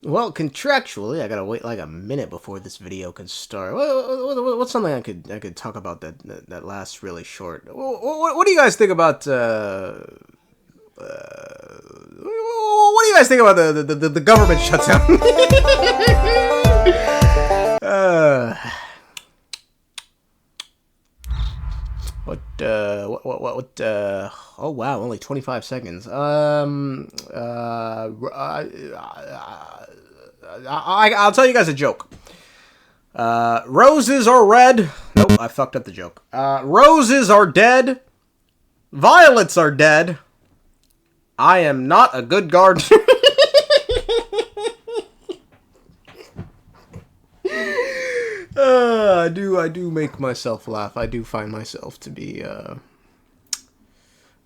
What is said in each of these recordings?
Well, contractually, I gotta wait like a minute before this video can start. What's something I could talk about that lasts really short? What do you guys think about? What do you guys think about the government shutdown? Oh wow, only 25 seconds. I'll tell you guys a joke. Roses are red. Nope, I fucked up the joke. Roses are dead. Violets are dead. I am not a good gardener. I do make myself laugh. I do find myself to be,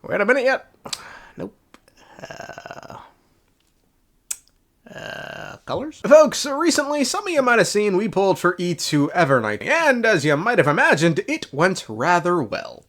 Wait a minute yet. Nope. Colors? Folks, recently, some of you might have seen we pulled for E2 Evernight, and as you might have imagined, it went rather well.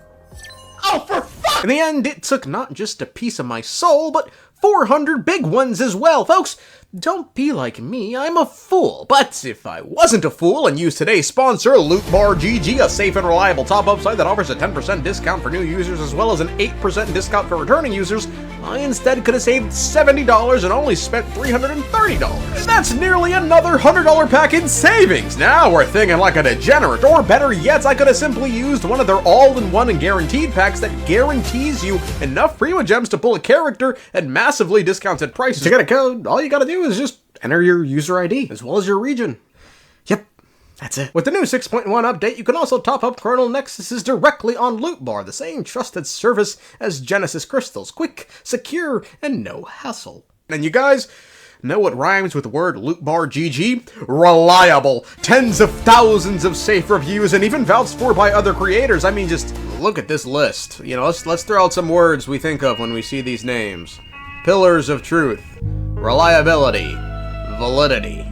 Oh, for fuck! In the end, it took not just a piece of my soul, but 400 big ones as well, folks. Don't be like me, I'm a fool. But if I wasn't a fool and used today's sponsor, Lootbar GG, a safe and reliable top-up site that offers a 10% discount for new users as well as an 8% discount for returning users, I instead could have saved $70 and only spent $330. That's nearly another $100 pack in savings. Now we're thinking like a degenerate, or better yet, I could have simply used one of their all-in-one and guaranteed packs that guarantees you enough primogems to pull a character at massively discounted prices. To get a code, all you gotta do is just enter your user ID, as well as your region. Yep, that's it. With the new 6.1 update, you can also top up Chronal Nexuses directly on Lootbar, the same trusted service as Genesis Crystals. Quick, secure, and no hassle. And you guys know what rhymes with the word Lootbar GG? Reliable. Tens of thousands of safe reviews, and even vouched for by other creators. I mean, just look at this list. You know, let's throw out some words we think of when we see these names. Pillars of truth. Reliability. Validity.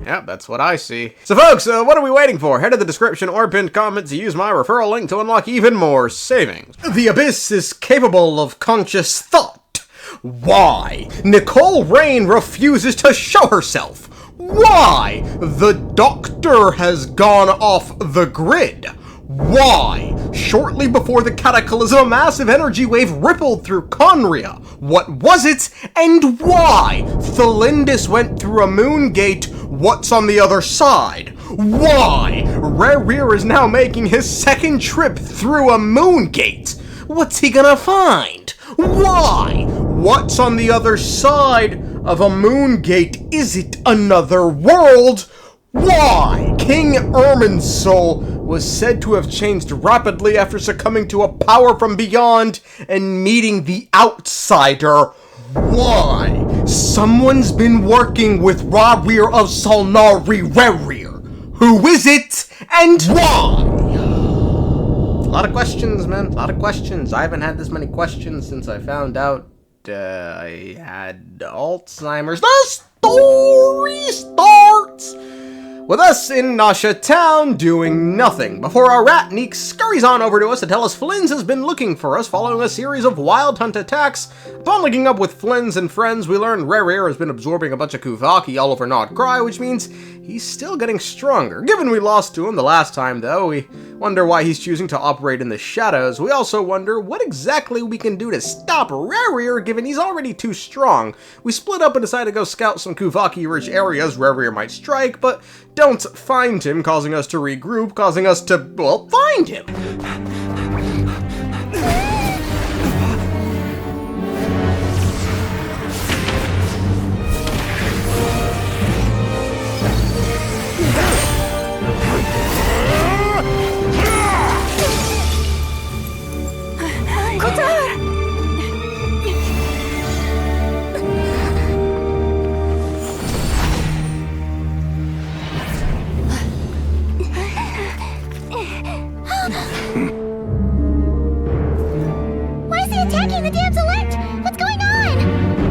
Yep, that's what I see. So folks, what are we waiting for? Head to the description or pinned comment to use my referral link to unlock even more savings. The Abyss is capable of conscious thought. Why? Nicole Rain refuses to show herself. Why? The Doctor has gone off the grid. Why? Shortly before the cataclysm, a massive energy wave rippled through khaenriah. What was it, and why? Tholindis went through a moon gate. What's on the other side? Why? Rerir is now making his second trip through a moon gate. What's he gonna find? Why? What's on the other side of a moon gate? Is it another world? Why? King Irminsul was said to have changed rapidly after succumbing to a power from beyond and meeting the outsider. Why? Someone's been working with Rerir of Solnari Rerir. Who is it, and why? A lot of questions, man. A lot of questions. I haven't had this many questions since I found out I had Alzheimer's. The story starts with us in Nasha Town doing nothing, before our Ratnik scurries on over to us to tell us Flynn's has been looking for us following a series of wild hunt attacks. Upon linking up with Flynn's and friends, we learn Rerir has been absorbing a bunch of Kuvaki all over Nod-krai, which means he's still getting stronger. Given we lost to him the last time, though, we wonder why he's choosing to operate in the shadows. We also wonder what exactly we can do to stop Rerir, given he's already too strong. We split up and decide to go scout some Kuvaki-rich areas Rerir might strike, but don't find him, causing us to regroup, causing us to, well, find him.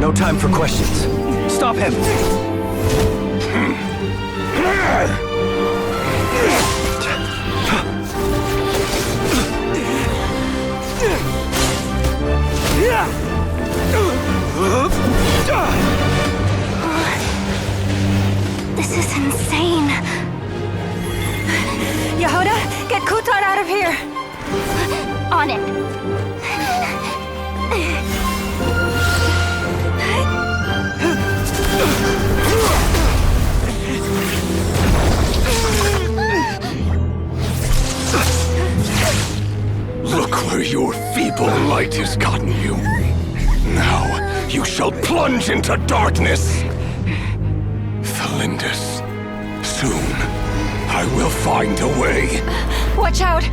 No time for questions. Stop him! insane. Yehoda, get Kutar out of here. On it. Look where your feeble light has gotten you. Now, you shall plunge into darkness. Tholindis, soon, I will find a way. Watch out.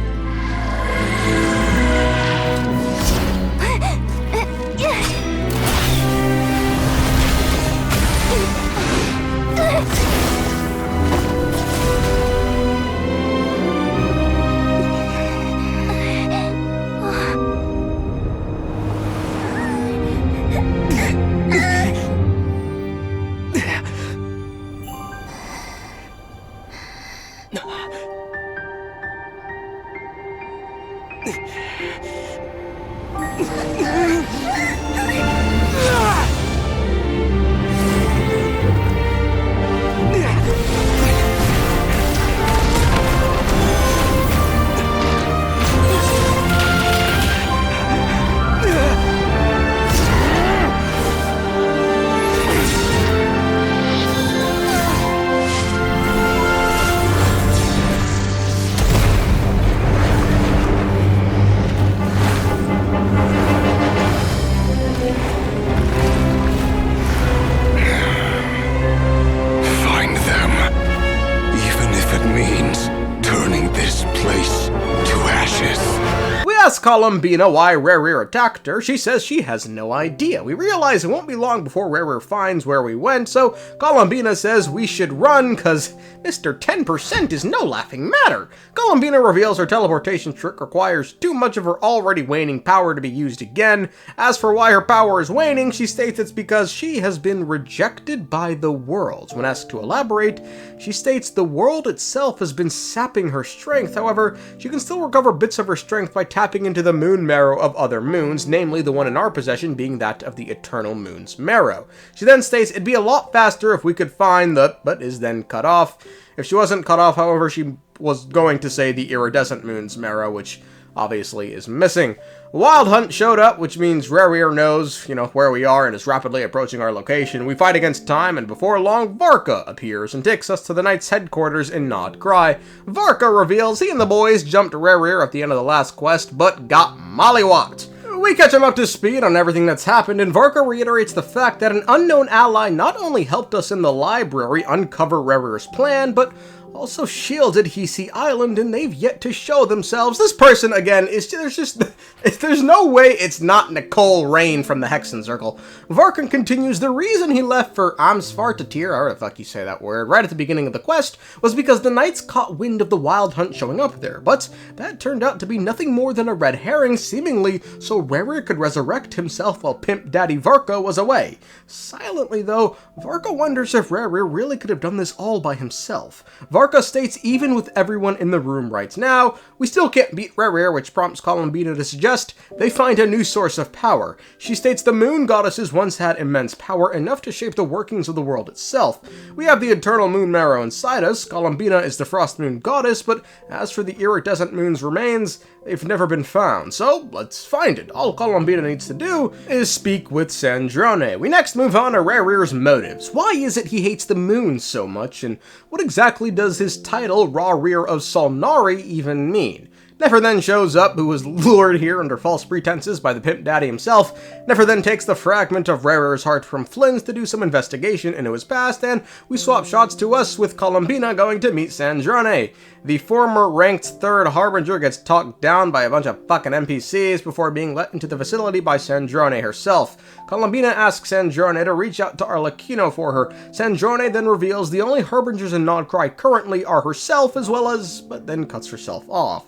Columbina why Rerir attacked her. She says she has no idea. We realize it won't be long before Rerir finds where we went, so Columbina says we should run, cause Mr. 10% is no laughing matter. Columbina reveals her teleportation trick requires too much of her already waning power to be used again. As for why her power is waning, she states it's because she has been rejected by the worlds. When asked to elaborate, she states the world itself has been sapping her strength. However, she can still recover bits of her strength by tapping into the moon marrow of other moons, namely the one in our possession being that of the eternal moon's marrow. She then states it'd be a lot faster if we could find the, but is then cut off. If she wasn't cut off, however, she was going to say the iridescent moon's marrow, which obviously is missing. Wild Hunt showed up, which means Rerir knows, where we are and is rapidly approaching our location. We fight against time, and before long, Varka appears and takes us to the Knight's headquarters in Nod-krai. Varka reveals he and the boys jumped Rerir at the end of the last quest, but got mollywopped. We catch him up to speed on everything that's happened, and Varka reiterates the fact that an unknown ally not only helped us in the library uncover Rerir's plan, but also shielded Hisi Island, and they've yet to show themselves. This person, again, there's no way it's not Nicole Rain from the Hexen Circle. Varkan continues, the reason he left for Amsvartatir, or the fuck you say that word, right at the beginning of the quest, was because the knights caught wind of the Wild Hunt showing up there, but that turned out to be nothing more than a red herring, seemingly so Rerir could resurrect himself while Pimp Daddy Varka was away. Silently, though, Varka wonders if Rerir really could have done this all by himself. Varka states even with everyone in the room right now, we still can't beat Rerir, which prompts Columbina to suggest they find a new source of power. She states the moon goddesses once had immense power, enough to shape the workings of the world itself. We have the eternal moon marrow inside us. Columbina is the frost moon goddess, but as for the iridescent moon's remains, they've never been found. So let's find it. All Columbina needs to do is speak with Sandrone. We next move on to Rerir's motives. Why is it he hates the moon so much, and what exactly does his title, Rerir of Solnari, even mean? Nefer then shows up, who was lured here under false pretenses by the Pimp Daddy himself. Nefer then takes the fragment of Rerir's heart from Flynn's to do some investigation into his past, and we swap shots to us with Columbina going to meet Sandrone. The former ranked third Harbinger gets talked down by a bunch of fucking NPCs before being let into the facility by Sandrone herself. Columbina asks Sandrone to reach out to Arlecchino for her. Sandrone then reveals the only Harbingers in Nod-krai currently are herself as well as, but then cuts herself off.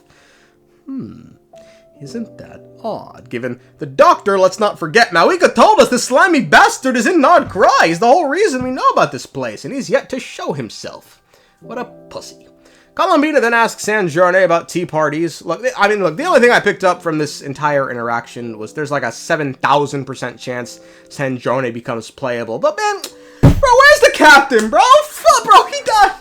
Isn't that odd, given the doctor, let's not forget, Mawika told us this slimy bastard is in Nod-krai. He's the whole reason we know about this place, and he's yet to show himself. What a pussy. Columbina then asks Sandrone about tea parties. Look, the only thing I picked up from this entire interaction was there's like a 7,000% chance Sandrone becomes playable. But man, bro, where's the captain, bro? Fuck, bro, he died.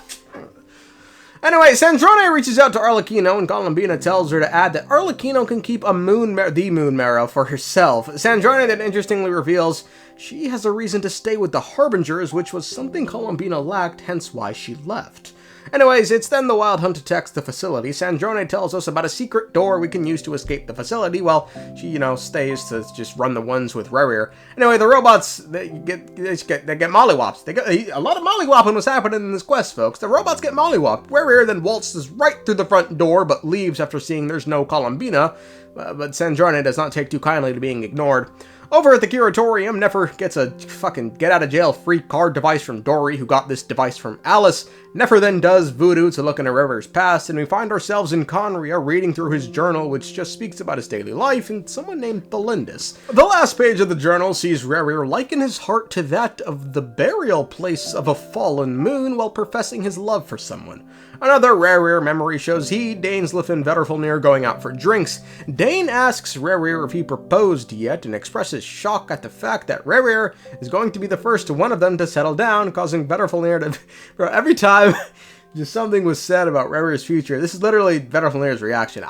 Anyway, Sandrone reaches out to Arlecchino, and Columbina tells her to add that Arlecchino can keep the moon marrow for herself. Sandrone then interestingly reveals she has a reason to stay with the Harbingers, which was something Columbina lacked, hence why she left. Anyways, it's then the Wild Hunt attacks the facility. Sandrone tells us about a secret door we can use to escape the facility, while she, stays to just run the ones with Rerir. Anyway, the robots, they get mollywopped. A lot of mollywopping was happening in this quest, folks. The robots get mollywopped. Rerir then waltzes right through the front door, but leaves after seeing there's no Columbina. But Sandrone does not take too kindly to being ignored. Over at the curatorium, Nefer gets a fucking get-out-of-jail-free card device from Dory, who got this device from Alice. Nefer then does voodoo to look into Rerir's past, and we find ourselves in khaenriah reading through his journal, which just speaks about his daily life and someone named Tholindis. The last page of the journal sees Rerir liken his heart to that of the burial place of a fallen moon while professing his love for someone. Another Rerir memory shows Dainslif and Vedrfolnir going out for drinks. Dain asks Rerir if he proposed yet and expresses shock at the fact that Rerir is going to be the first one of them to settle down, causing Vedrfolnir to... Bro, every time just something was said about Rerir's future, this is literally Vedrfolnir's reaction.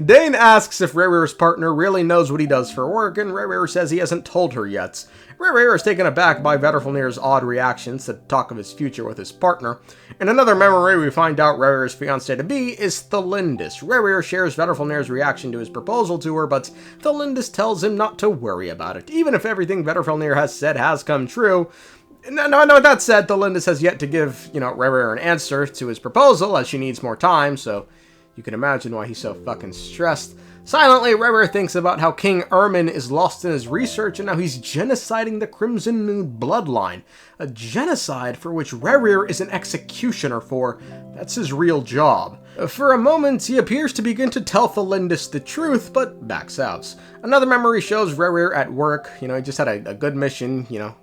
Dain asks if Rerir's partner really knows what he does for work, and Rerir says he hasn't told her yet. Rerir is taken aback by Vedrfolnir's odd reactions to talk of his future with his partner. In another memory, we find out Rerir's fiancé-to-be is Tholindis. Rerir shares Vedrfolnir's reaction to his proposal to her, but Tholindis tells him not to worry about it, even if everything Vedrfolnir has said has come true. No, with that said, Tholindis has yet to give, Rerir an answer to his proposal, as she needs more time, so you can imagine why he's so fucking stressed. Silently, Rerir thinks about how King Ermin is lost in his research and how he's genociding the Crimson Moon bloodline. A genocide for which Rerir is an executioner for. That's his real job. For a moment, he appears to begin to tell Tholindis the truth, but backs out. Another memory shows Rerir at work. He just had a good mission, a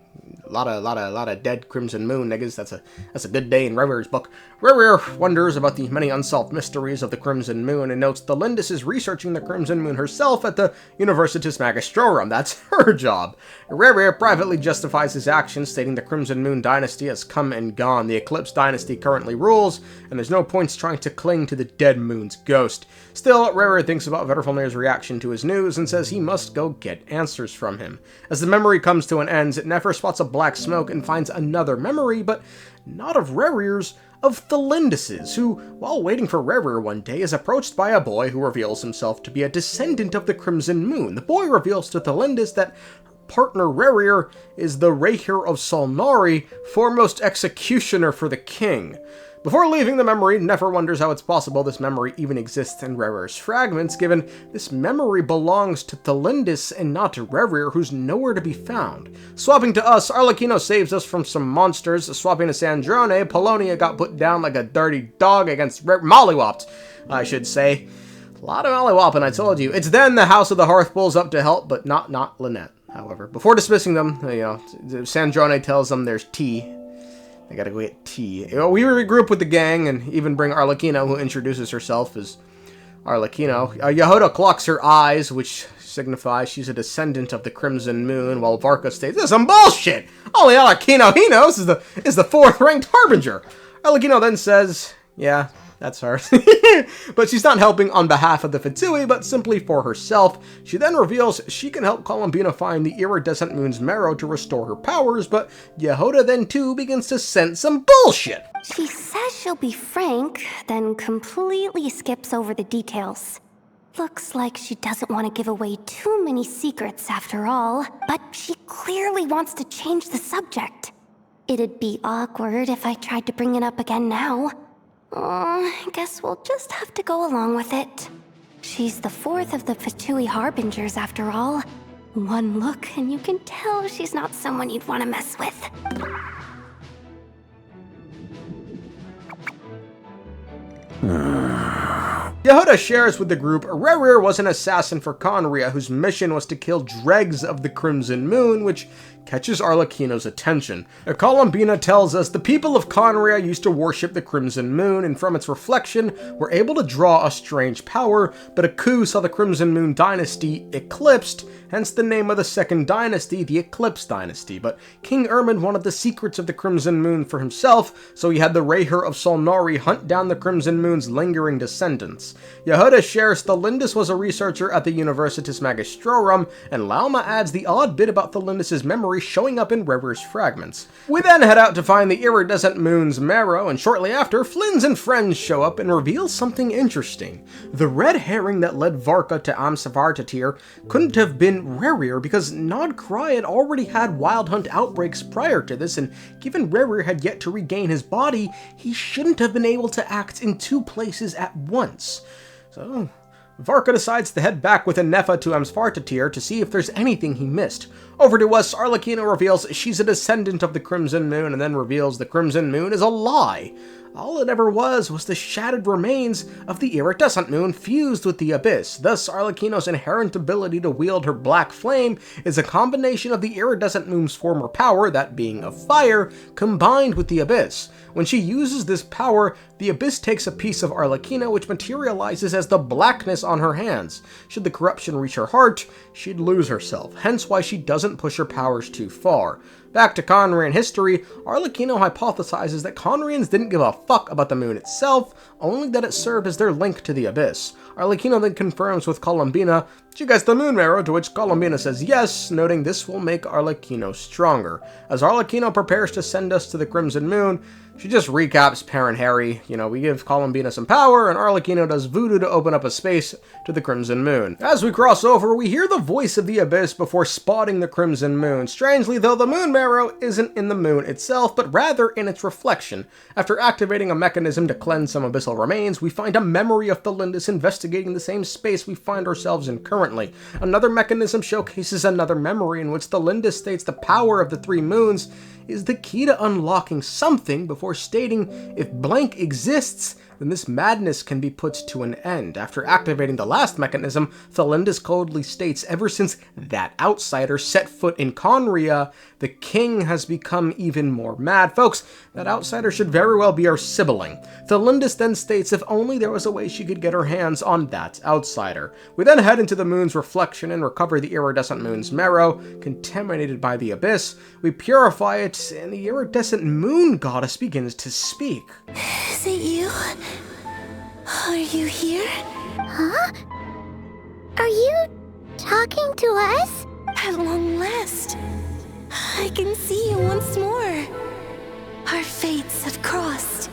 lot of dead Crimson Moon niggas. That's a good day in Rerir's book. Rerir wonders about the many unsolved mysteries of the Crimson Moon and notes Tholindis is researching the Crimson Moon herself at the Universitas Magistrorum. That's her job. Rerir privately justifies his actions, stating the Crimson Moon dynasty has come and gone. The Eclipse dynasty currently rules, and there's no point trying to cling to the dead moon's ghost. Still, Rerir thinks about Vedrfolnir's reaction to his news and says he must go get answers from him. As the memory comes to an end, Nefer spots a black smoke and finds another memory, but not of Rerir's, of Tholindis's, who, while waiting for Rerir one day, is approached by a boy who reveals himself to be a descendant of the Crimson Moon. The boy reveals to Tholindis that her partner Rerir is the Rerir of Solnari, foremost executioner for the king. Before leaving the memory, Nefer wonders how it's possible this memory even exists in Rerir's fragments, given this memory belongs to Tholindis and not to Rerir, who's nowhere to be found. Swapping to us, Arlecchino saves us from some monsters. Swapping to Sandrone, Polonia got put down like a dirty dog against mollywopped, I should say. A lot of mollywopping, I told you. It's then the House of the Hearth pulls up to help, but not Lynette, however. Before dismissing them, Sandrone tells them there's tea. I gotta go get tea. We regroup with the gang and even bring Arlecchino, who introduces herself as Arlecchino. Yehuda clocks her eyes, which signifies she's a descendant of the Crimson Moon, while Varka states, "This is some bullshit! Only Arlecchino he knows is the fourth-ranked Harbinger." Arlecchino then says, yeah, that's her. But she's not helping on behalf of the Fatui, but simply for herself. She then reveals she can help Columbina find the iridescent moon's marrow to restore her powers, but Yehuda then too begins to sense some bullshit. She says she'll be frank, then completely skips over the details. Looks like she doesn't want to give away too many secrets after all, but she clearly wants to change the subject. It'd be awkward if I tried to bring it up again now. I guess we'll just have to go along with it. She's the fourth of the Fatui Harbingers after all. One look and you can tell she's not someone you'd want to mess with. Yehuda shares with the group Rerir was an assassin for Khaenriah whose mission was to kill dregs of the Crimson Moon, which catches arlecchino's attention. Columbina tells us the people of Khaenriah used to worship the Crimson Moon, and from its reflection were able to draw a strange power, but a coup saw the Crimson Moon dynasty eclipsed, hence the name of the second dynasty, the Eclipse Dynasty. But King Ermin wanted the secrets of the Crimson Moon for himself, so he had the Rerir of Solnari hunt down the Crimson Moon's lingering descendants. Yehuda shares Tholindis was a researcher at the Universitas Magistrorum, and Lauma adds the odd bit about Tholindis' memory showing up in Rerir's fragments. We then head out to find the iridescent moon's marrow, and shortly after, Flynn's and friends show up and reveal something interesting. The red herring that led Varka to Amsavartatir couldn't have been Rerir because Nod-krai had already had wild hunt outbreaks prior to this, and given Rerir had yet to regain his body, he shouldn't have been able to act in two places at once. So Varka decides to head back with a nefer to Amsavartatir to see if there's anything he missed. Over to us, arlecchino reveals she's a descendant of the Crimson Moon, and then reveals the Crimson Moon is a lie. All it ever was the shattered remains of the iridescent moon fused with the abyss. Thus, Arlecchino's inherent ability to wield her black flame is a combination of the iridescent moon's former power, that being of fire, combined with the abyss. When she uses this power, the abyss takes a piece of Arlecchino, which materializes as the blackness on her hands. Should the corruption reach her heart, she'd lose herself, hence why she doesn't push her powers too far. Back to Khaenriah history, Arlecchino hypothesizes that Khaenrians didn't give a fuck about the moon itself, only that it served as their link to the abyss. Arlecchino then confirms with Columbina, she gets the moon marrow, to which Columbina says yes, noting this will make Arlecchino stronger. As Arlecchino prepares to send us to the Crimson Moon, she just recaps Parent Harry. We give Columbina some power, and Arlecchino does voodoo to open up a space to the Crimson Moon. As we cross over, we hear the voice of the abyss before spotting the Crimson Moon. Strangely, though, the moon marrow isn't in the moon itself, but rather in its reflection. After activating a mechanism to cleanse some abyssal remains, we find a memory of Tholindis investigating the same space we find ourselves in currently. Another mechanism showcases another memory in which Tholindis states the power of the three moons is the key to unlocking something before stating if blank exists, then this madness can be put to an end. After activating the last mechanism, Tholindis coldly states ever since that outsider set foot in Khaenriah, the king has become even more mad. Folks, that outsider should very well be our sibling. Tholindis then states if only there was a way she could get her hands on that outsider. We then head into the moon's reflection and recover the iridescent moon's marrow, contaminated by the abyss. We purify it, and the iridescent moon goddess begins to speak. Is it you? Are you here? Huh? Are you talking to us? At long last, I can see you once more. Our fates have crossed,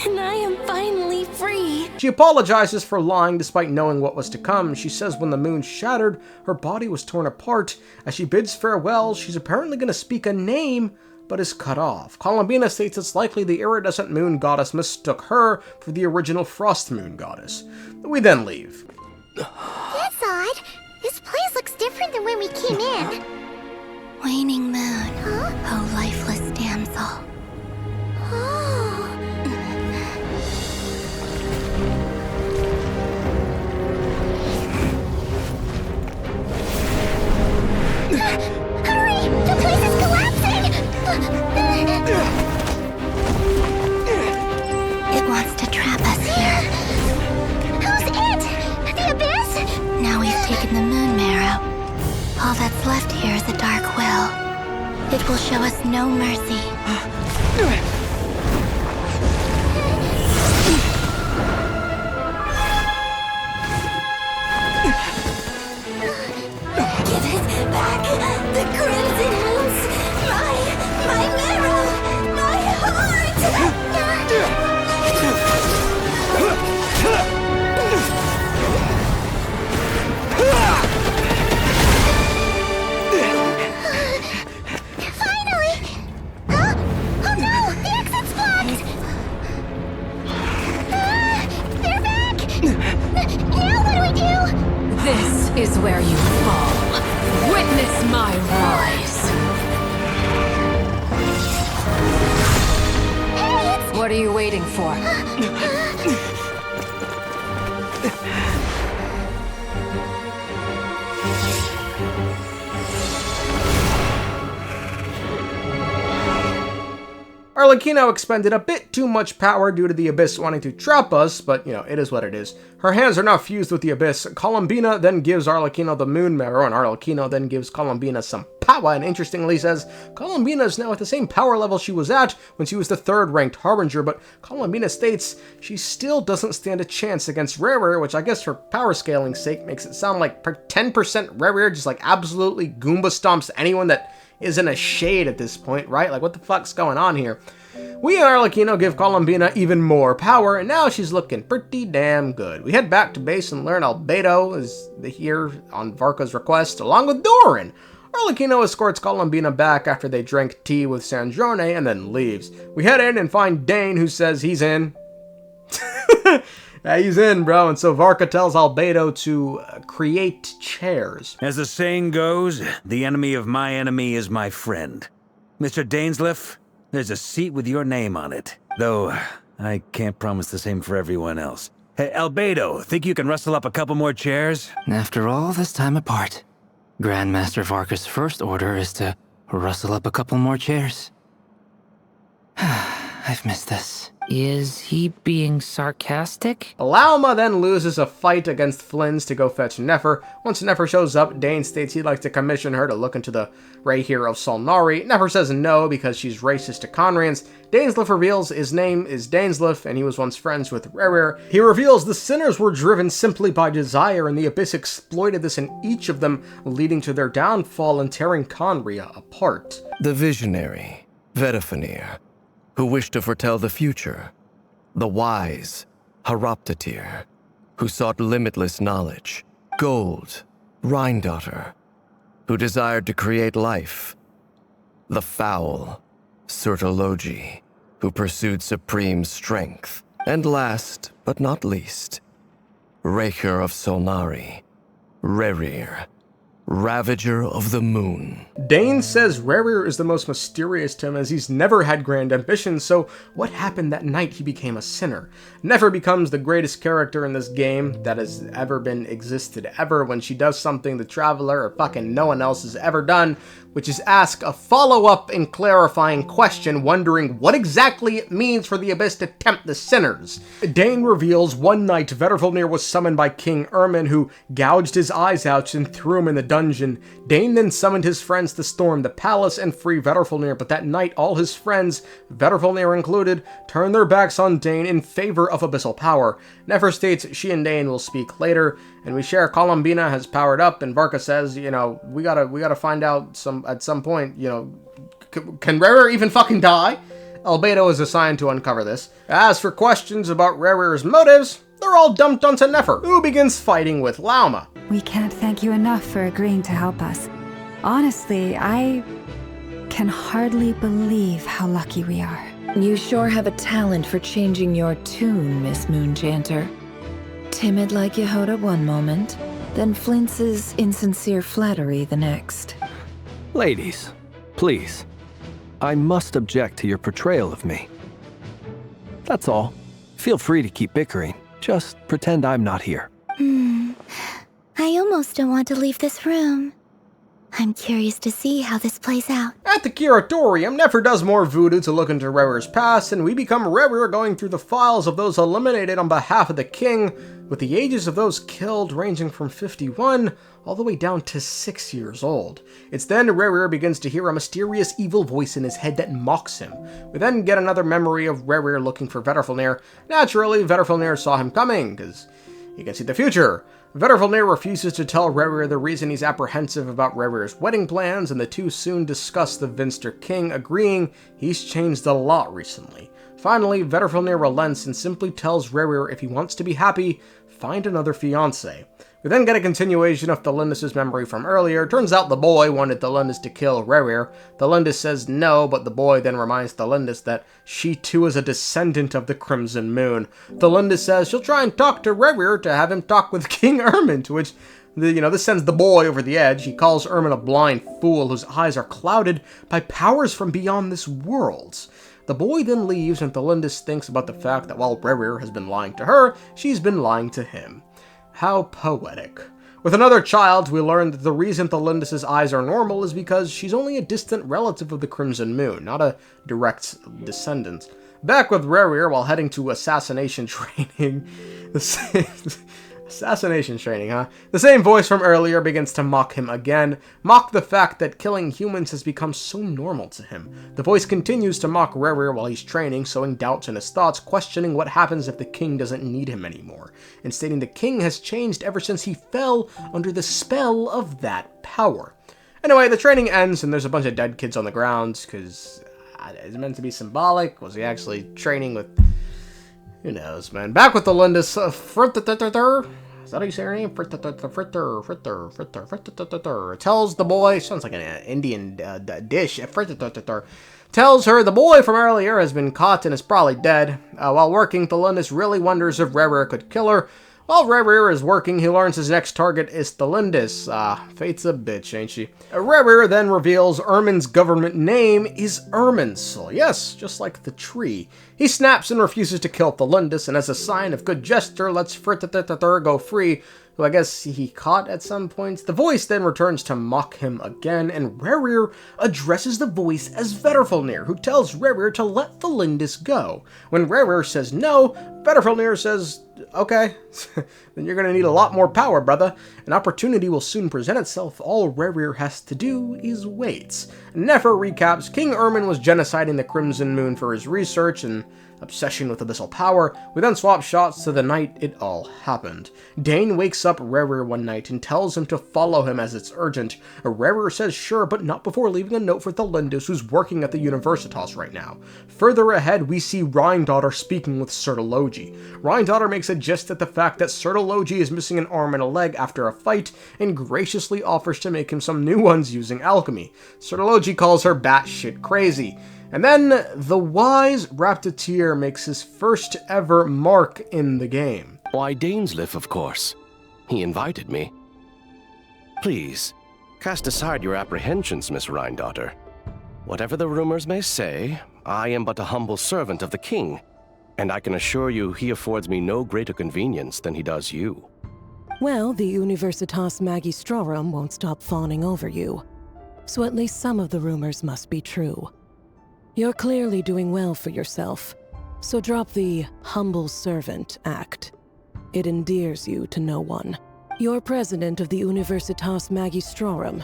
and I am finally free. She apologizes for lying despite knowing what was to come. She says when the moon shattered, her body was torn apart. As she bids farewell, she's apparently going to speak a name, but is cut off. Columbina states it's likely the iridescent moon goddess mistook her for the original frost moon goddess. We then leave. That's odd. This place looks different than when we came in. Waning moon. Huh? Oh, lifeless damsel. Oh. Hurry! The place is collapsing! It wants to trap us here. Who's it? The abyss? Now we've taken the moon marrow. All that's left here is a dark will. It will show us no mercy. Give it back! The crimson moons! My marrow! My heart! Finally! Huh? Oh no! The exit's blocked! They're back! Now what do we do? This is where you fall. Witness my rise. Hey, What are you waiting for? Arlecchino expended a bit too much power due to the Abyss wanting to trap us, but, you know, it is what it is. Her hands are now fused with the Abyss. Columbina then gives Arlecchino the Moon Mirror, and Arlecchino then gives Columbina some power, and interestingly says, Columbina is now at the same power level she was at when she was the 3rd ranked Harbinger, but Columbina states she still doesn't stand a chance against Rerir, which I guess for power scaling's sake makes it sound like 10% Rerir just like absolutely Goomba stomps anyone that isn't a shade at this point, right? Like, what the fuck's going on here? We and Arlecchino give Columbina even more power, and now she's looking pretty damn good. We head back to base and learn Albedo is here on Varka's request, along with Doran. Arlecchino escorts Columbina back after they drink tea with Sandrone and then leaves. We head in and find Dane, who says he's in. Yeah, he's in, bro, and so Varka tells Albedo to create chairs. As the saying goes, the enemy of my enemy is my friend. Mr. Dainsleif, there's a seat with your name on it. Though, I can't promise the same for everyone else. Hey, Albedo, think you can rustle up a couple more chairs? After all this time apart, Grandmaster Varka's first order is to rustle up a couple more chairs. I've missed this. Is he being sarcastic? Lauma then loses a fight against Flins to go fetch Nefer. Once Nefer shows up, Dane states he'd like to commission her to look into the Rerir of Solnari. Nefer says no because she's racist to Khaenriahs. Dainsleif reveals his name is Dainsleif and he was once friends with Rerir. He reveals the sinners were driven simply by desire and the Abyss exploited this in each of them, leading to their downfall and tearing Khaenriah apart. The visionary, Vedifenir, who wished to foretell the future. The wise, Haroptatir, who sought limitless knowledge. Gold, Rhine-daughter, who desired to create life. The foul, Surtologi, who pursued supreme strength. And last, but not least, Rerir of Solnari, Rerir, Ravager of the Moon. Dane says Rerir is the most mysterious to him as he's never had grand ambitions, so what happened that night he became a sinner? Nefer becomes the greatest character in this game that has ever been existed ever when she does something the Traveler or fucking no one else has ever done, which is ask a follow-up and clarifying question wondering what exactly it means for the Abyss to tempt the sinners. Dane reveals one night Vedifenir was summoned by King Ermin, who gouged his eyes out and threw him in the dungeon. Dane then summoned his friends to storm the palace and free Vedifenir, but that night all his friends, Vedifenir included, turned their backs on Dane in favor of abyssal power. Nefer states she and Dane will speak later, and we share Columbina has powered up, and Varka says, you know, we gotta find out at some point, you know, can Rerir even fucking die? Albedo is assigned to uncover this. As for questions about Rerir's motives, they're all dumped onto Nefer, who begins fighting with Lauma. We can't thank you enough for agreeing to help us. Honestly, I can hardly believe how lucky we are. You sure have a talent for changing your tune, Miss Moonchanter. Timid like Yehoda one moment, then flinces insincere flattery the next. Ladies, please. I must object to your portrayal of me. That's all. Feel free to keep bickering. Just pretend I'm not here. I almost don't want to leave this room. I'm curious to see how this plays out. At the Curatorium, Nefer does more voodoo to look into Rerir's past, and we become Rerir going through the files of those eliminated on behalf of the king, with the ages of those killed ranging from 51 all the way down to 6 years old. It's then Rerir begins to hear a mysterious evil voice in his head that mocks him. We then get another memory of Rerir looking for Vedifenir. Naturally, Vedifenir saw him coming, because he can see the future. Vedifenir refuses to tell Rerir the reason he's apprehensive about Rerir's wedding plans, and the two soon discuss the Vinster King, agreeing he's changed a lot recently. Finally, Vedifenir relents and simply tells Rerir if he wants to be happy, find another fiancé. We then get a continuation of Tholindis' memory from earlier. Turns out the boy wanted Tholindis to kill Rerir. Tholindis says no, but the boy then reminds Tholindis that she too is a descendant of the Crimson Moon. Tholindis says she'll try and talk to Rerir to have him talk with King Ermin, to which, this sends the boy over the edge. He calls Ermin a blind fool whose eyes are clouded by powers from beyond this world. The boy then leaves, and Tholindis thinks about the fact that while Rerir has been lying to her, she's been lying to him. How poetic. With another child, we learn that the reason Tholindis' eyes are normal is because she's only a distant relative of the Crimson Moon, not a direct descendant. Back with Rerir, while heading to assassination training, assassination training, huh? The same voice from earlier begins to mock him again, mock the fact that killing humans has become so normal to him. The voice continues to mock Rerir while he's training, sowing doubts in his thoughts, questioning what happens if the king doesn't need him anymore, and stating the king has changed ever since he fell under the spell of that power. Anyway, the training ends and there's a bunch of dead kids on the ground, because is it meant to be symbolic? Was he actually training with... Who knows, man. Back with Tholindis. Is that how you say her name? Tells the boy... Sounds like an Indian dish. Tells her the boy from earlier has been caught and is probably dead. While working, Tholindis really wonders if Rerir could kill her. While Rerir is working, he learns his next target is Tholindis. Fate's a bitch, ain't she? Rerir then reveals Ermin's government name is Irminsul. Yes, just like the tree. He snaps and refuses to kill Tholindis, and as a sign of good gesture, lets go free, who I guess he caught at some points. The voice then returns to mock him again, and Rerir addresses the voice as Vedrfolnir, who tells Rerir to let Tholindis go. When Rerir says no, Vedrfolnir says, okay, then you're gonna need a lot more power, brother. An opportunity will soon present itself. All Rerir has to do is wait. Nefer recaps, King Ermin was genociding the Crimson Moon for his research and obsession with abyssal power. We then swap shots to the night it all happened. Dane wakes up Rerir one night and tells him to follow him as it's urgent. Rerir says sure, but not before leaving a note for Tholindis, who's working at the Universitas right now. Further ahead, we see Rhindaughter speaking with Tholindis. Rhindaughter makes a jest at the fact that Tholindis is missing an arm and a leg after a fight, and graciously offers to make him some new ones using alchemy. Tholindis calls her batshit crazy. And then, the wise Raptatir makes his first ever mark in the game. Why, Dainsleif, of course. He invited me. Please, cast aside your apprehensions, Miss Rhindaughter. Whatever the rumors may say, I am but a humble servant of the king, and I can assure you he affords me no greater convenience than he does you. Well, the Universitas Magistrorum won't stop fawning over you, so at least some of the rumors must be true. You're clearly doing well for yourself, so drop the humble servant act. It endears you to no one. You're president of the Universitas Magistrorum,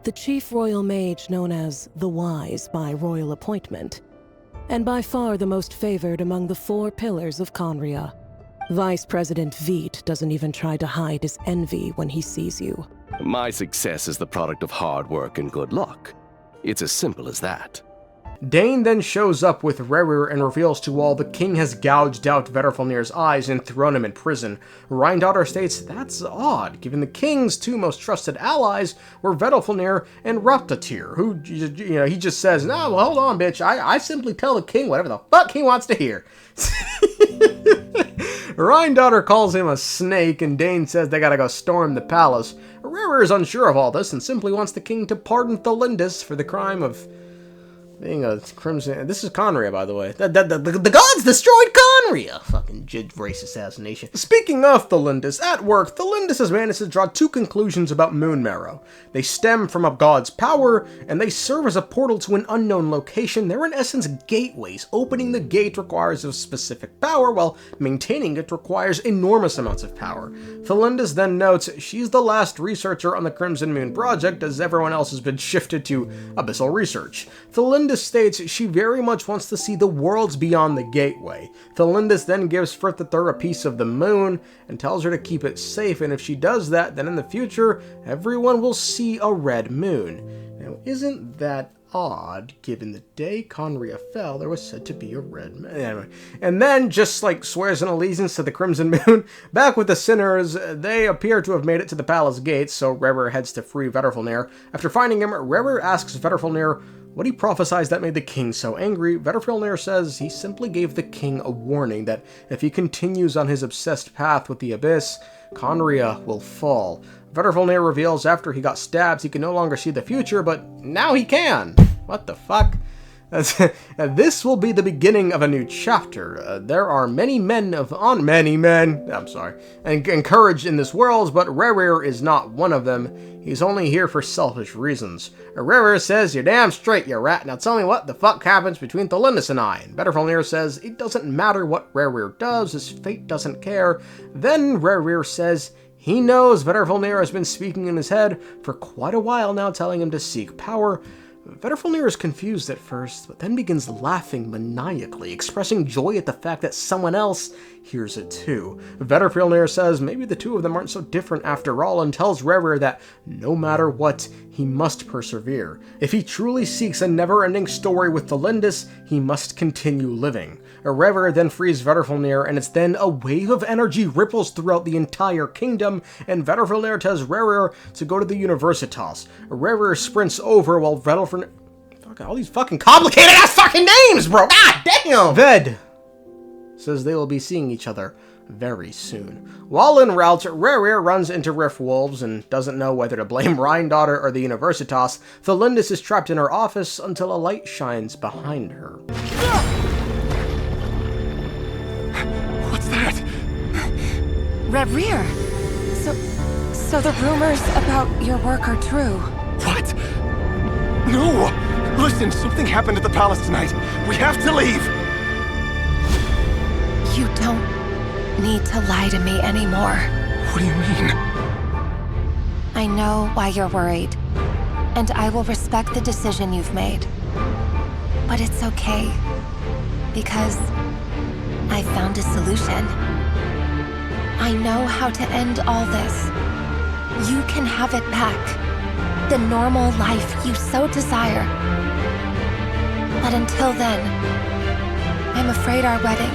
the chief royal mage known as the Wise by royal appointment, and by far the most favored among the 4 pillars of khaenriah. Vice President Veit doesn't even try to hide his envy when he sees you. My success is the product of hard work and good luck. It's as simple as that. Dane then shows up with Rerir and reveals to all the king has gouged out Vedrfolnir's eyes and thrown him in prison. Rhindaughter states that's odd, given the king's 2 most trusted allies were Vedrfolnir and Raptatir, who, he just says, no, well, hold on, bitch, I simply tell the king whatever the fuck he wants to hear. Rhindaughter calls him a snake, and Dane says they gotta go storm the palace. Rerir is unsure of all this and simply wants the king to pardon Tholindis for the crime of being a crimson... This is khaenriah, by the way. The gods destroyed khaenriah! Fucking race assassination. Speaking of Tholindis, at work, Tholindis has managed to draw 2 conclusions about Moon Marrow. They stem from a god's power, and they serve as a portal to an unknown location. They're in essence gateways. Opening the gate requires a specific power, while maintaining it requires enormous amounts of power. Tholindis then notes she's the last researcher on the Crimson Moon project, as everyone else has been shifted to abyssal research. Tholindis states she very much wants to see the worlds beyond the gateway. Tholindis then gives Frithithur a piece of the moon and tells her to keep it safe, and if she does that, then in the future, everyone will see a red moon. Now, isn't that odd, given the day khaenriah fell, there was said to be a red moon. Anyway. And then, just like swears an allegiance to the Crimson Moon, back with the sinners, they appear to have made it to the palace gates, so Rerir heads to free Vedrfolnir. After finding him, Rerir asks Vedrfolnir what he prophesies that made the king so angry. Vedrfolnir says he simply gave the king a warning that if he continues on his obsessed path with the abyss, khaenriah will fall. Vedrfolnir reveals after he got stabbed he can no longer see the future, but now he can. What the fuck? This will be the beginning of a new chapter. There are many men encouraged in this world, but Rerir is not one of them. He's only here for selfish reasons. Rerir says, "You're damn straight, you rat. Now tell me what the fuck happens between Tholindis and I." And Faded says, "It doesn't matter what Rerir does, his fate doesn't care." Then Rerir says, he knows Faded has been speaking in his head for quite a while now, telling him to seek power. Faded is confused at first, but then begins laughing maniacally, expressing joy at the fact that someone else hears it too. Faded says maybe the two of them aren't so different after all, and tells Rerir that no matter what, he must persevere. If he truly seeks a never-ending story with Tholindis, he must continue living. Rerir then frees Faded, and it's then a wave of energy ripples throughout the entire kingdom, and Faded tells Rerir to go to the Universitas. Rerir sprints over while Faded... Fuck, all these fucking complicated ass fucking names, bro! God damn! Ved says they will be seeing each other very soon. While en route, Rerir runs into Rift Wolves and doesn't know whether to blame Rhine-daughter or the Universitas. Tholindis is trapped in her office until a light shines behind her. What's that? Rerir! So the rumors about your work are true. What? No! Listen, something happened at the palace tonight. We have to leave! You don't need to lie to me anymore. What do you mean? I know why you're worried, and I will respect the decision you've made. But it's okay, because I found a solution. I know how to end all this. You can have it back. The normal life you so desire. But until then, I'm afraid our wedding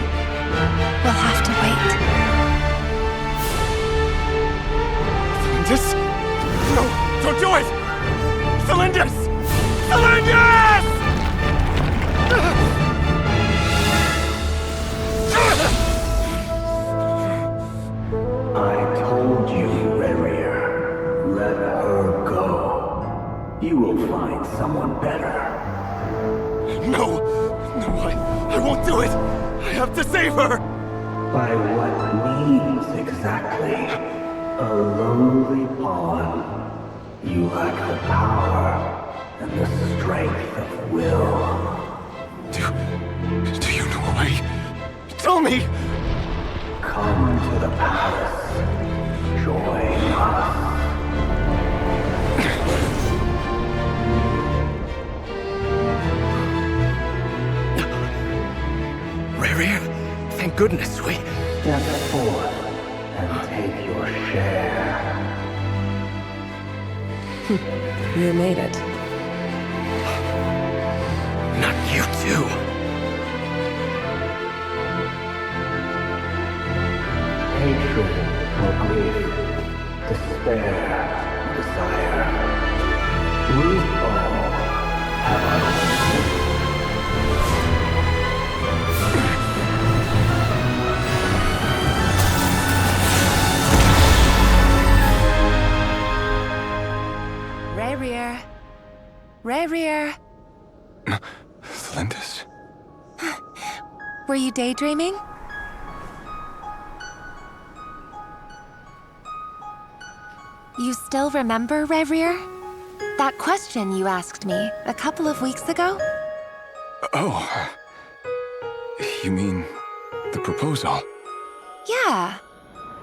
will have to wait. Tholindis? No, don't do it! Tholindis! Tholindis! I told you, Rerir. Let her go. You will find someone better. No, I won't do it! I have to save her! By what means exactly? A lowly pawn. You lack the power and the strength of will. Do you know why? Tell me! Come to the palace. Join us. Rerir, thank goodness we... Step forth and take your share. You made it. Not you too. Hatred or grief, despair, desire. We all have our own. Rerir. Rerir. Tholindis? Were you daydreaming? You still remember, Rerir? That question you asked me a couple of weeks ago? Oh. You mean the proposal? Yeah.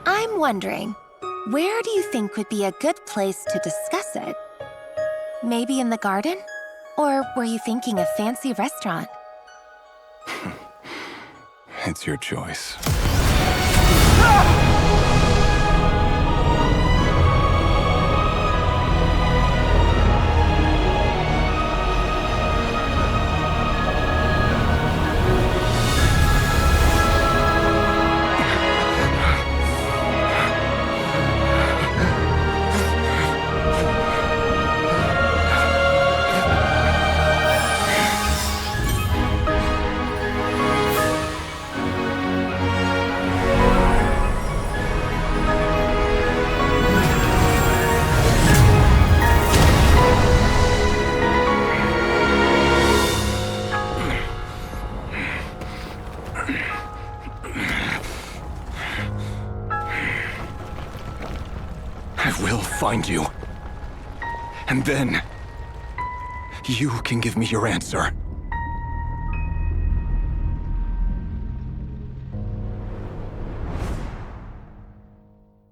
I'm wondering, where do you think would be a good place to discuss it? Maybe in the garden? Or were you thinking a fancy restaurant? It's your choice. find you. And then, you can give me your answer.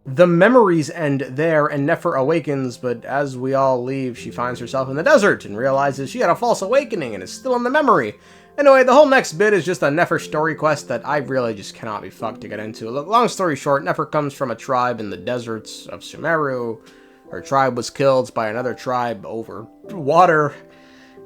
The memories end there, and Nefer awakens, but as we all leave, she finds herself in the desert and realizes she had a false awakening and is still in the memory. Anyway, the whole next bit is just a Nefer story quest that I really just cannot be fucked to get into. Long story short, Nefer comes from a tribe in the deserts of Sumeru. Her tribe was killed by another tribe over water.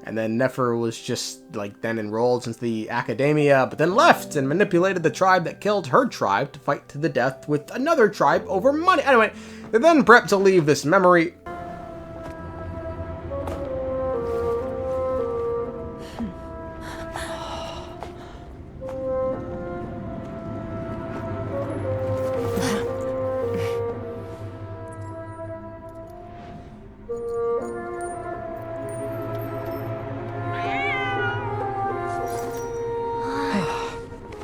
And then Nefer was just, then enrolled into the academia, but then left and manipulated the tribe that killed her tribe to fight to the death with another tribe over money. Anyway, they then prep to leave this memory.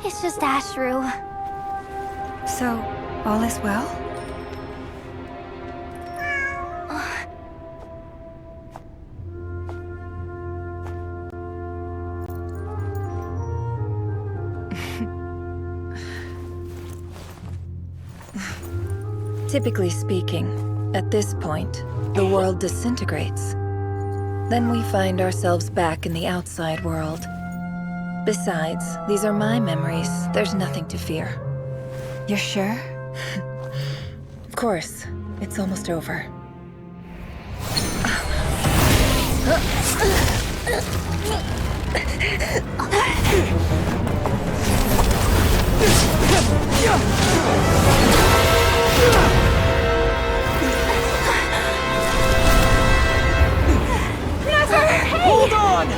It's just Ashru. So, all is well? Typically speaking, at this point, the world disintegrates. Then we find ourselves back in the outside world. Besides, these are my memories. There's nothing to fear. You're sure? Of course. It's almost over. Nefer, hey! Hold on!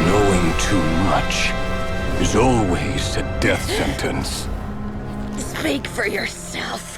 Knowing too much is always a death sentence. Speak for yourself.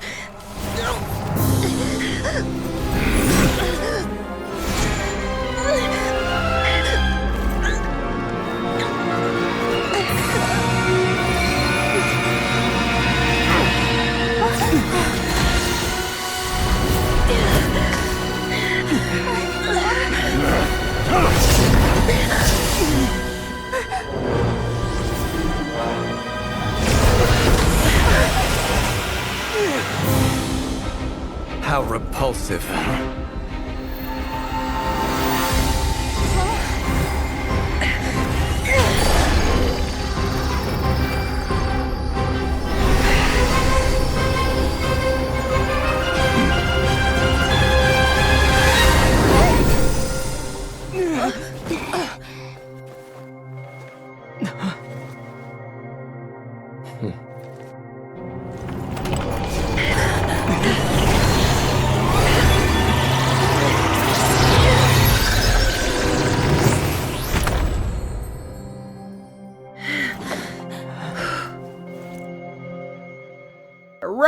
How repulsive.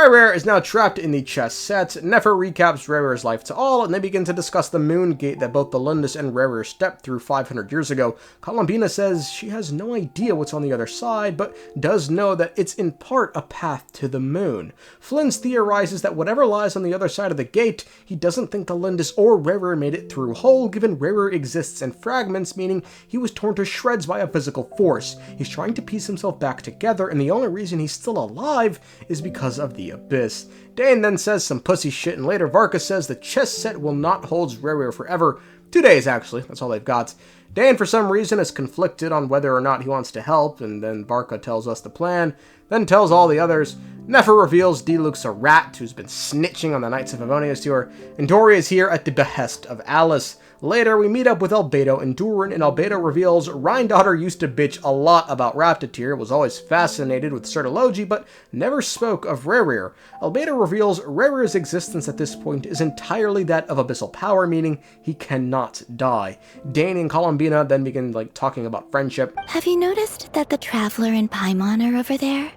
Rerir is now trapped in the chess set. Nefer recaps Rerir's life to all, and they begin to discuss the moon gate that both Tholindis and Rerir stepped through 500 years ago. Columbina says she has no idea what's on the other side, but does know that it's in part a path to the moon. Flynn's theorizes that whatever lies on the other side of the gate, he doesn't think Tholindis or Rerir made it through whole, given Rerir exists in fragments, meaning he was torn to shreds by a physical force. He's trying to piece himself back together, and the only reason he's still alive is because of the abyss. Dane then says some pussy shit, and later Varka says the chess set will not hold Rerir forever. 2 days, actually. That's all they've got. Dan, for some reason, is conflicted on whether or not he wants to help, and then Varka tells us the plan, then tells all the others. Nefer reveals Diluc's a rat who's been snitching on the Knights of Favonius to her, and Dory is here at the behest of Alice. Later, we meet up with Albedo and Durin, and Albedo reveals Rhine-daughter used to bitch a lot about Raptatir, was always fascinated with Certology, but never spoke of Rerir. Albedo reveals Rerir's existence at this point is entirely that of abyssal power, meaning he cannot die. Dane and Columbina then begin, talking about friendship. Have you noticed that the Traveler and Paimon are over there?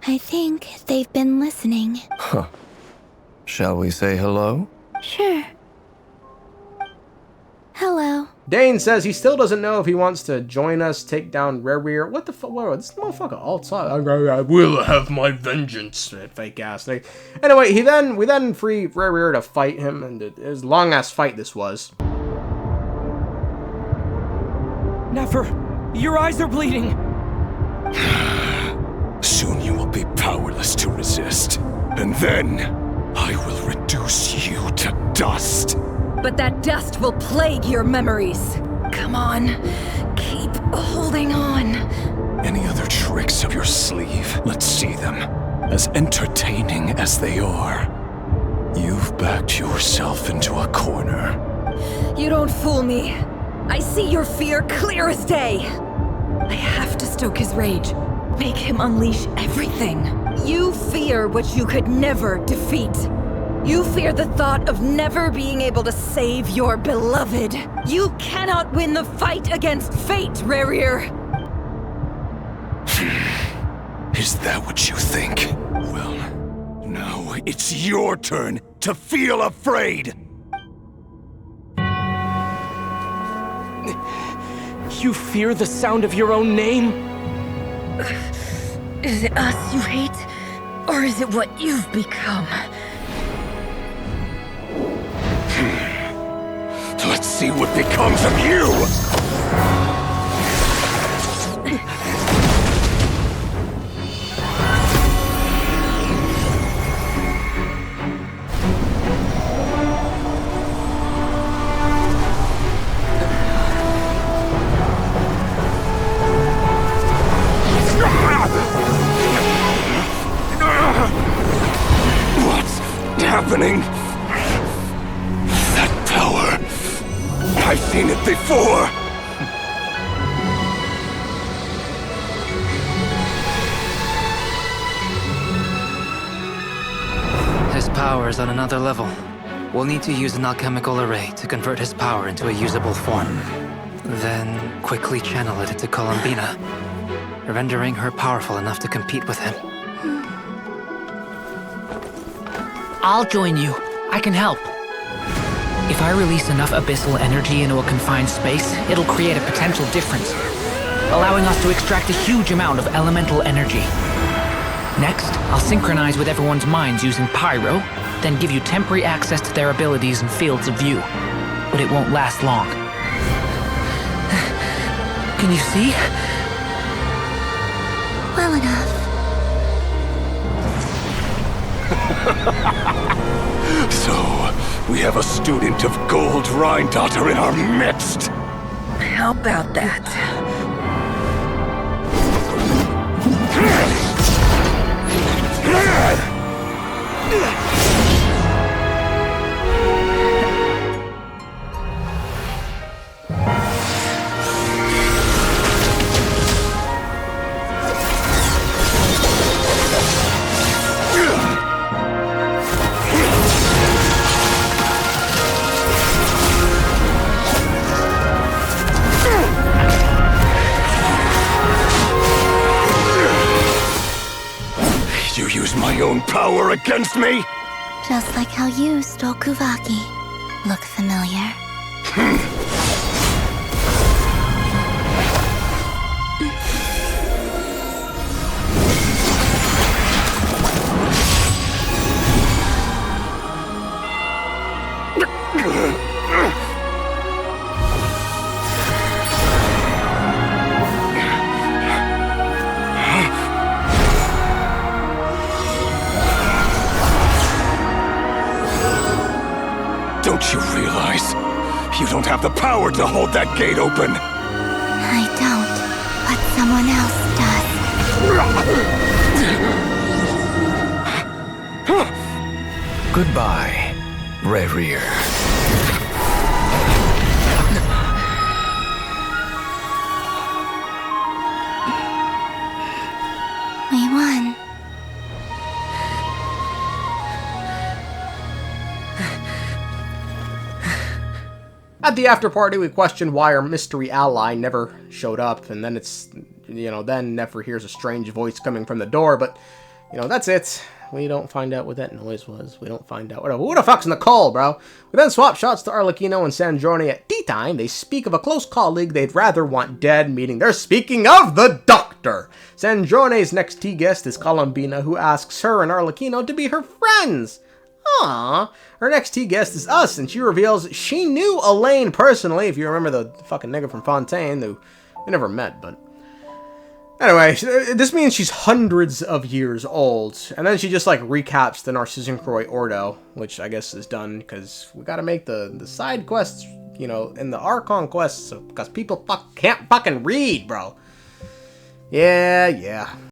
I think they've been listening. Huh. Shall we say hello? Sure. Hello. Dane says he still doesn't know if he wants to join us, take down Rerir. What the fuck? This motherfucker all talk. I will have my vengeance. Fake ass thing. Anyway, we then free Rerir to fight him, and it was a long ass fight this was. Nefer, your eyes are bleeding. Soon you will be powerless to resist, and then I will reduce you to dust. But that dust will plague your memories. Come on, keep holding on. Any other tricks up your sleeve? Let's see them. As entertaining as they are, you've backed yourself into a corner. You don't fool me. I see your fear clear as day. I have to stoke his rage. Make him unleash everything. You fear what you could never defeat. You fear the thought of never being able to save your beloved. You cannot win the fight against fate, Rerir. Is that what you think? Well, now it's your turn to feel afraid. You fear the sound of your own name? Is it us you hate? Or is it what you've become? Let's see what becomes of you! What's happening? That power. I've seen it before! His power is on another level. We'll need to use an alchemical array to convert his power into a usable form. Then quickly channel it into Columbina, rendering her powerful enough to compete with him. I'll join you. I can help. If I release enough abyssal energy into a confined space, it'll create a potential difference, allowing us to extract a huge amount of elemental energy. Next, I'll synchronize with everyone's minds using pyro, then give you temporary access to their abilities and fields of view. But it won't last long. Can you see? Well enough. So, we have a student of Gold Rhine-daughter in our midst. How about that? You use my own power against me? Just like how you stole Kuvaki. Look familiar? Don't you realize? You don't have the power to hold that gate open! I don't, but someone else does. Goodbye, Rerir. We won. At the after party, we question why our mystery ally never showed up, and then then Nefer hears a strange voice coming from the door, but, that's it. We don't find out what that noise was. We don't find out. Whatever. Who the fuck's Nicole, bro? We then swap shots to Arlecchino and Sanjorni at tea time. They speak of a close colleague they'd rather want dead, meaning they're speaking of the Doctor. Sanjorni's next tea guest is Columbina, who asks her and Arlecchino to be her friends. Aww. Her next tea guest is us, and she reveals she knew Elaine personally, if you remember the fucking nigga from Fontaine, who we never met, but... Anyway, this means she's hundreds of years old, and then she just, like, recaps the Narcissus Ordo, which I guess is done, because we gotta make the side quests, you know, in the Archon quests, because people can't fucking read, bro. Yeah.